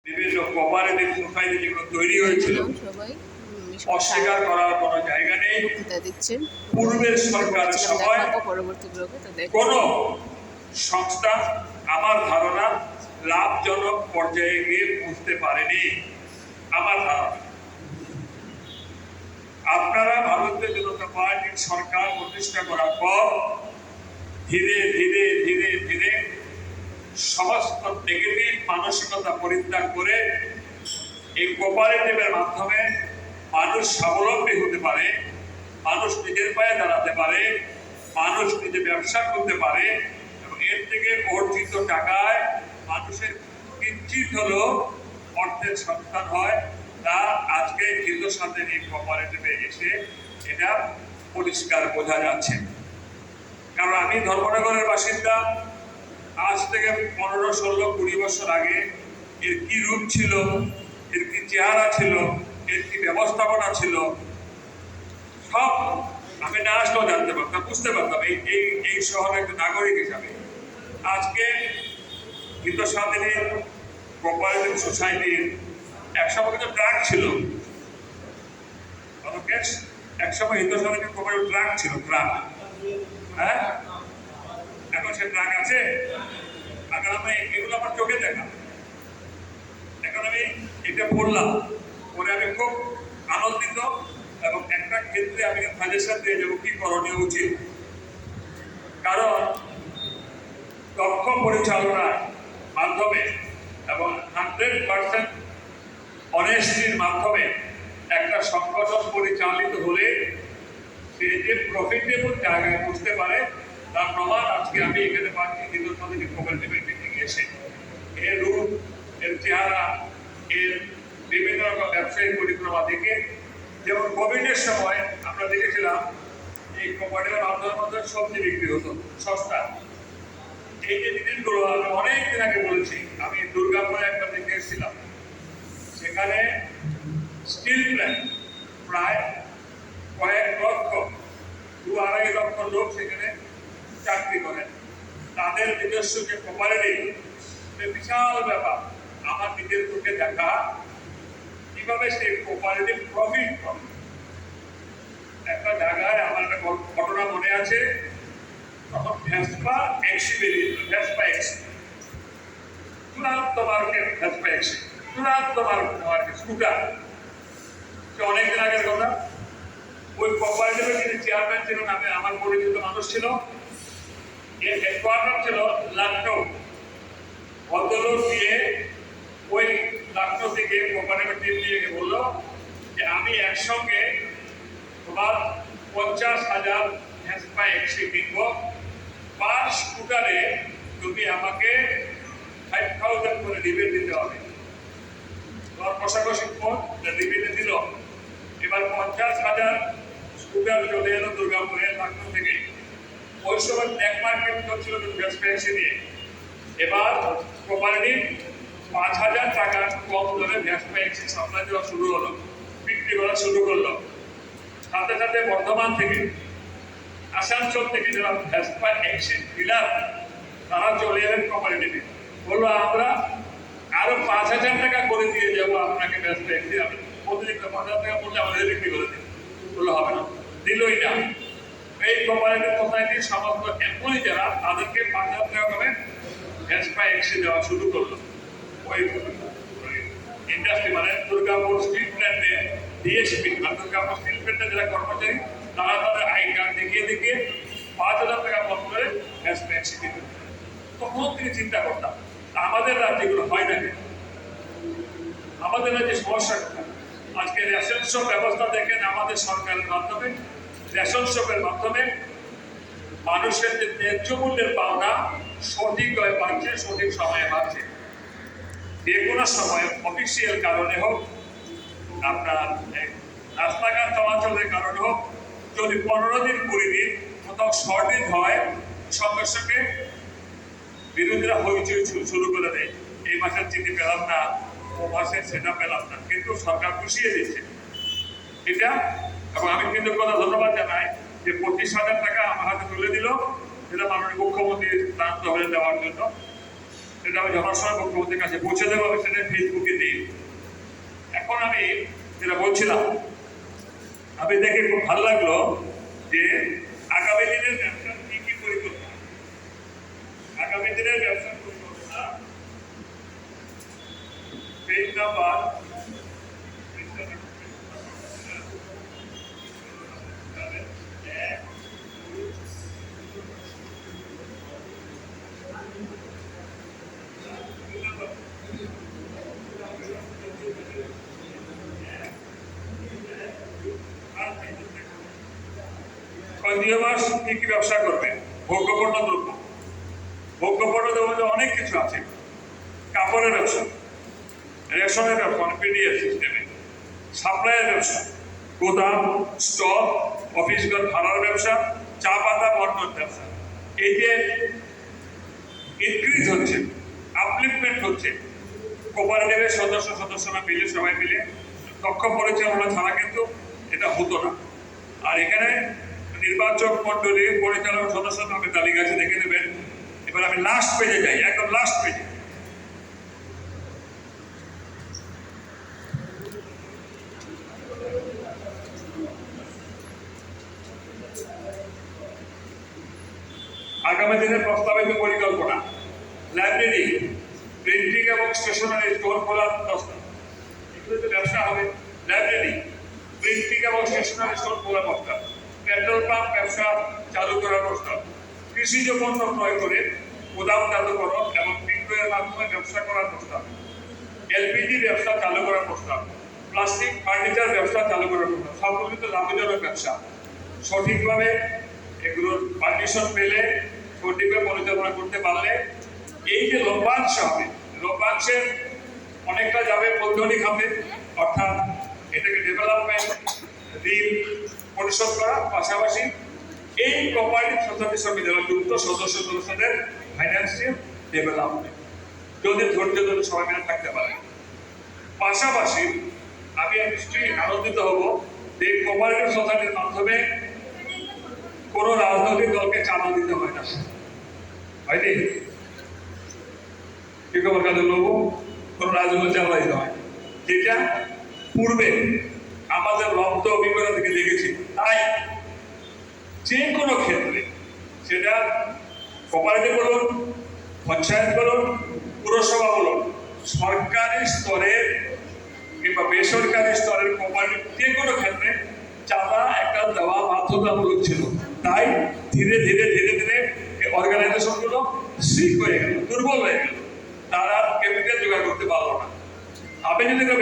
বিভিন্ন cooperative society যেগুলো তৈরি হয়েছিল অস্বীকার করার কোনো জায়গা নেই। পূর্বের সরকারের সময় কোনো সংস্থা আমার ধারণা লাভজনক পর্যায়ে গিয়ে পৌঁছতে পারেনি। আমার ধারণা আপনারা ভারতীয় জনতা পার্টির সরকার প্রতিষ্ঠা করার পর ধীরে ধীরে ধীরে ধীরে সমস্ত নেগেটিভ মানসিকতা পরিত্যাগ করে এই কোঅপারেটিভের মাধ্যমে মানুষ স্বাবলম্বী হতে পারে, মানুষ নিজের পায়ে দাঁড়াতে পারে, মানুষ নিজে ব্যবসা করতে পারে এবং এর থেকে অর্জিত টাকায় মানুষের কিঞ্চিত হলেও অর্থের সন্তান হয়। তা আজকে হিন্দুস্তানের এই কোঅপারেটিভে এসে এটা পরিষ্কার বোঝা যাচ্ছে। কারণ আমি ধর্মনগরের বাসিন্দা। আজ থেকে 15, 16, 20 বছর আগে এর কি রূপ ছিল, এর কি চেহারা ছিল, এর কি ব্যবস্থাপনা ছিল, সব আমি না আসলেও জানতে পারতাম, বুঝতে পারতাম এই শহরের একটা নাগরিক হিসাবে। আজকে হিন্দুস্তানের কোঅপারেটিভ সোসাইটির একসময় কিন্তু ট্রাক ছিল, একসময় হিন্দুস্তানের কোঅপারেটিভ ট্রাক ছিল, ট্রাক। হ্যাঁ, এখন সে ট্রাক আছে? আগে আমরা এগুলো আমার চোখে দেখা। এখন আমি এটা বললাম, পরে আমি খুব আনন্দিত এবং একটা ক্ষেত্রে আমি সাজেশন দিয়ে যাবো কি করণীয় উচিত। কারণ দক্ষ পরিচালনার মাধ্যমে এবং 100% অনেস্টির মাধ্যমে একটা সংগঠন পরিচালিত হলে সে যে প্রফিটেবল জায়গায় বুঝতে পারে তার প্রমাণ আজকে আমি এখানে পাচ্ছি হিন্দুস্তানের কোঅপারেটিভের মিটিংয়ে এসে। এর রূপ, এর চেহারা, এর বিভিন্ন রকম ব্যবসায়িক পরিক্রমা দেখে, যেমন কোভিডের সময় আমরা দেখেছিলাম এই কোঅপারেটিভের মাধ্যমে সবজি বিক্রি হতো সস্তা। এই যে জিনিসগুলো আমি অনেক দিন আগে বলেছি, আমি দুর্গাপুরে একটা দেখে এসেছিলাম, সেখানে স্টিল প্ল্যান্ট প্রায় কয়েক লক্ষ, 2-2.5 লক্ষ লোক সেখানে চাকরি করেন। তাদের নিজস্ব যে কোঅপারেটিভ, বিশাল ব্যাপার। আমার নিজের চোখে দেখা কিভাবে সেই কোঅপারেটিভ প্রফিট করে। একটা জায়গায় আমার একটা ঘটনা মনে আছে, তখন ভেসপা এক্সি বেরিয়েছিল, ভেসপা এক্সি চূড়ান্ত মার্কেট, ভেসপা এক্সি চূড়ান্ত মার্কেট স্কুটার। সে অনেকদিন আগের কথা। ওই কোঅপারেটিভের যিনি চেয়ারম্যান ছিলেন, আমার পরিচিত মানুষ ছিল, এর হেডকোয়ার্টার ছিল লখনৌ। ভদ্রলোক গিয়ে ওই লখনৌ থেকে কোঅপারেটিভের টিম নিয়ে গিয়ে বললো যে আমি একসঙ্গে তোমার 50,000 ভেসপা এক্সি কিনবো, পার স্কুটারে তুমি আমাকে 5,000 করে রিবেট দিতে হবে। তোমার কষাকষি পর রিবেটে দিল। এবার 50,000 স্কুটার চলে এলো দুর্গাপুরে লখনৌ থেকে। ওই সময় ব্ল্যাক মার্কেট চলছিল ভেসপা এক্সি দিয়ে। এবার কোঅপারেটিভ 5,000 টাকা কম দরে ভেসপা এক্সি সাপ্লাই দেওয়া শুরু হলো, বিক্রি করা শুরু করলো। সাথে সাথে বর্ধমান থেকে, আসানসোল থেকে যারা ভেসপা এক্সি ডিলার তারা চলে এলেন কোঅপারেটিভে। বললো আমরা আরো 5,000 টাকা করে দিয়ে যাবো আপনাকে ভেসপা এক্সি, আপনি প্রতিদিন 5,000 টাকা বললে আমাদের বিক্রি করে দিন। বললো হবে না, দিলই না। এই কোঅপারেটিভ সোসাইটির সমস্ত এমপ্লয়ি যারা, তাদেরকে 5,000 টাকা করে ভেসপা এক্সি দেওয়া শুরু করলো। ওই ইন্ডাস্ট্রি মানে দুর্গাপুর স্টিল প্ল্যান্টে ডিএসপি, দুর্গাপুর স্টিল প্ল্যান্টের যারা কর্মচারী, তারা তাদের আই কার্ড দেখিয়ে 5,000 টাকা কম করে ভেসপা এক্সি দিত। তখন তিনি চিন্তা করতাম আমাদের রাজ্যগুলো হয় না কেন, আমাদের রাজ্যে সমস্যা কোথায়। আজকে রেশন শপ ব্যবস্থা দেখেন, আমাদের সরকারের মাধ্যমে রেশন শপের মাধ্যমে মানুষের যে ন্যায্য মূল্যের পাওনা সঠিকভাবে পাচ্ছে, সঠিক সময়ে পাচ্ছে। যে কোনো সময় অফিসিয়াল কারণে হোক, আপনার রাস্তাঘাট চলাচলের কারণে হোক, যদি 15 দিন 20 দিন কোথাও শর্টেজ হয়, সঙ্গে সঙ্গে বিরোধীরা হইচই শুরু করে দেয়, এই মাসের চিঠি পেলাম না, ও মাসে সেটা পেলাম না, কিন্তু সরকার পুষিয়ে দিচ্ছে এটা। এবং আমি কিন্তু কথা ধন্যবাদ জানাই যে 25,000 টাকা আমার হাতে তুলে দিল, যেটা মাননীয় মুখ্যমন্ত্রী দান তহবিলে দেওয়ার জন্য। সেটা আমি জনসভার মুখ্যমন্ত্রীর কাছে পৌঁছে দেবো, আমি সেটা ফেসবুকে দিই। এখন আমি যেটা বলছিলাম, আমি দেখে খুব ভালো লাগলো যে আগামী দিনের ব্যবসার কি কি পরিকল্পনা, আগামী দিনের ব্যবসার পরিকল্পনা পেজ নাম্বার দ্বিতীয় মাস কি কি ব্যবসা করবে? ভোগ্যপণ্য দ্রব্য, ভোগ্যপণ্য দ্রব্য অনেক কিছু আছে। কাপড়ের ব্যবসা, রেশনের ব্যবসা, মানে পিডিএস সিস্টেমে, সাপ্লাইয়ের ব্যবসা, গোদাম, স্টক, অফিসঘর ভাড়ার ব্যবসা, চা পাতা বন্টন ব্যবসা। এই যে ইনক্রিজ হচ্ছে, আপলিফমেন্ট হচ্ছে, কোঅপারেটিভের সদস্যরা মিলে, সবাই মিলে দক্ষ পরিচালনা ছাড়া কিন্তু এটা হতো না। আর এখানে নির্বাচক মন্ডলী পরিচালক সদস্য নামে তালিকা আছে, দেখে নেবেন। এবার আমি লাস্ট পেজে যাই, একদম লাস্ট পেজে। আগামী দিনের প্রস্তাবিত পরিকল্পনা, লাইব্রেরি, প্রিন্টিং এবং স্টেশনারি স্টোর খোলার প্রস্তাব, এগুলোতে ব্যবসা হবে। লাইব্রেরি, প্রিন্টিং এবং স্টেশনারি স্টোর খোলার প্রস্তাব, পেট্রোল পাম্প ব্যবসা চালু করার প্রস্তাব, কৃষিজ পণ্য ক্রয় করে গোদাম চালুকরণ এবং বিক্রয়ের মাধ্যমে ব্যবসা করার প্রস্তাব, এলপিজি ব্যবসা চালু করার প্রস্তাব, প্লাস্টিক ফার্নিচার ব্যবসা চালু করার প্রস্তাব। সবগুলো তো লাভজনক ব্যবসা। সঠিকভাবে এগুলোর পারমিশন পেলে, সঠিকভাবে পরিচালনা করতে পারলে এই যে লভ্যাংশ হবে, লভ্যাংশের অনেকটা যাবে মূলধনী খাতে, অর্থাৎ এটাকে ডেভেলপমেন্ট ঋণ পরিশোধ করা, পাশাপাশি এই কোঅপারেটিভ সোসাইটির সঙ্গে যারা যুক্ত সদস্যদের ফাইন্যান্সিয়াল ডেভেলপমেন্ট, যদি ধৈর্য ধরে সবাই মিলে থাকতে পারে। পাশাপাশি আমি নিশ্চয়ই আনন্দিত হব যে কোঅপারেটিভ সোসাইটির মাধ্যমে কোনো রাজনৈতিক দলকে চাঁদা দিতে হয় না, হয়নি? কি খবর কাজে লোক কোনো রাজনৈতিক চাঁদা দিতে হয়, যেটা পূর্বে আমাদের রক্ত অভিজ্ঞতা থেকে দেখেছি। তাই যে কোনো ক্ষেত্রে, সেটা কোঅপারেটিভ বলুন, পঞ্চায়েত বলুন, পুরসভা বলুন, সরকারি স্তরের কিংবা বেসরকারি স্তরের কোঅপারেটিভ, যে কোনো ক্ষেত্রে চাঁদা একটা দেওয়া বাধ্যতামূলক ছিল। তাই ধীরে ধীরে ধীরে ধীরে অর্গানাইজেশনগুলো সিক হয়ে গেল, দুর্বল হয়ে গেল, তারা ক্যাপিটাল জোগাড় করতে পারলো না। আপনি যদি